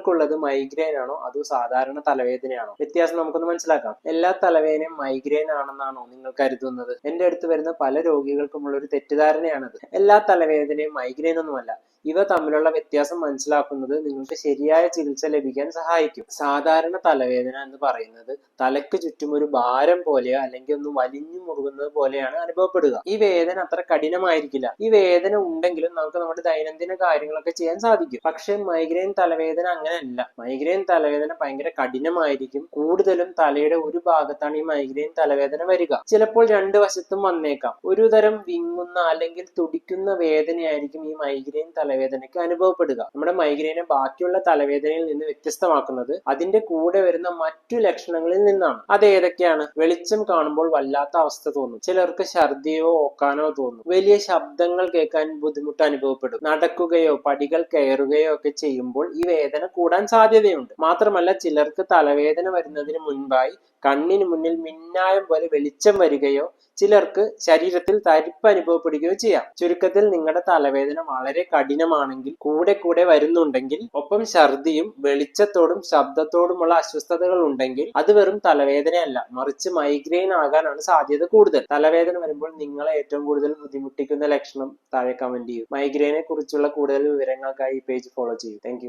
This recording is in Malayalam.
നിങ്ങൾക്കുള്ളത് മൈഗ്രെയിൻ ആണോ അതോ സാധാരണ തലവേദനയാണോ? വ്യത്യാസം നമുക്കൊന്ന് മനസ്സിലാക്കാം. എല്ലാ തലവേദനയും മൈഗ്രെയിൻ ആണെന്നാണോ നിങ്ങൾ കരുതുന്നത്? എന്റെ അടുത്ത് വരുന്ന പല രോഗികൾക്കുമുള്ള ഒരു തെറ്റിദ്ധാരണയാണത്. എല്ലാ തലവേദനയും മൈഗ്രെയിൻ ഒന്നുമല്ല. ഇവ തമ്മിലുള്ള വ്യത്യാസം മനസ്സിലാക്കുന്നത് നിങ്ങൾക്ക് ശരിയായ ചികിത്സ ലഭിക്കാൻ സഹായിക്കും. സാധാരണ തലവേദന എന്ന് പറയുന്നത് തലയ്ക്ക് ചുറ്റും ഒരു ഭാരം പോലെയോ അല്ലെങ്കിൽ ഒന്ന് വലിഞ്ഞു മുറുകുന്നത് പോലെയാണ് അനുഭവപ്പെടുക. ഈ വേദന അത്ര കഠിനമായിരിക്കില്ല. ഈ വേദന ഉണ്ടെങ്കിലും നമുക്ക് നമ്മുടെ ദൈനംദിന കാര്യങ്ങളൊക്കെ ചെയ്യാൻ സാധിക്കും. പക്ഷെ മൈഗ്രെയിൻ തലവേദന അങ്ങനെയല്ല. മൈഗ്രെയിൻ തലവേദന ഭയങ്കര കഠിനമായിരിക്കും. കൂടുതലും തലയുടെ ഒരു ഭാഗത്താണ് ഈ മൈഗ്രെയിൻ തലവേദന വരിക. ചിലപ്പോൾ രണ്ട് വശത്തും വന്നേക്കാം. ഒരു തരം വിങ്ങുന്ന അല്ലെങ്കിൽ തുടിക്കുന്ന വേദനയായിരിക്കും ഈ മൈഗ്രെയിൻ തലവേദനയ്ക്ക് അനുഭവപ്പെടുക. നമ്മുടെ മൈഗ്രെയിനെ ബാക്കിയുള്ള തലവേദനയിൽ നിന്ന് വ്യത്യസ്തമാക്കുന്നത് അതിന്റെ കൂടെ വരുന്ന മറ്റു ലക്ഷണങ്ങളിൽ നിന്നാണ്. അത് ഏതൊക്കെയാണ്? വെളിച്ചം കാണുമ്പോൾ വല്ലാത്ത അവസ്ഥ തോന്നും. ചിലർക്ക് ഛർദിയോ ഓക്കാനോ തോന്നും. വലിയ ശബ്ദങ്ങൾ കേൾക്കാൻ ബുദ്ധിമുട്ട് അനുഭവപ്പെടും. നടക്കുകയോ പടികൾ കയറുകയോ ഒക്കെ ചെയ്യുമ്പോൾ ഈ വേദന കൂടാൻ സാധ്യതയുണ്ട്. മാത്രമല്ല ചിലർക്ക് തലവേദന വരുന്നതിന് മുൻപായി കണ്ണിന് മുന്നിൽ മിന്നായം പോലെ വെളിച്ചം വരികയോ ചിലർക്ക് ശരീരത്തിൽ തരിപ്പ് അനുഭവപ്പെടുകയോ ചെയ്യാം. ചുരുക്കത്തിൽ നിങ്ങളുടെ തലവേദന വളരെ കഠിനമാണെങ്കിൽ കൂടെ വരുന്നുണ്ടെങ്കിൽ ഒപ്പം ഛർദിയും വെളിച്ചത്തോടും ശബ്ദത്തോടുമുള്ള അസ്വസ്ഥതകൾ ഉണ്ടെങ്കിൽ അത് വെറും തലവേദനയല്ല, മറിച്ച് മൈഗ്രെയിൻ ആകാനാണ് സാധ്യത കൂടുതൽ. തലവേദന വരുമ്പോൾ നിങ്ങളെ ഏറ്റവും കൂടുതൽ ബുദ്ധിമുട്ടിക്കുന്ന ലക്ഷണം താഴെ കമന്റ് ചെയ്യൂ. മൈഗ്രെയിനെ കുറിച്ചുള്ള കൂടുതൽ വിവരങ്ങൾക്കായി ഈ പേജ് ഫോളോ ചെയ്യൂ. താങ്ക്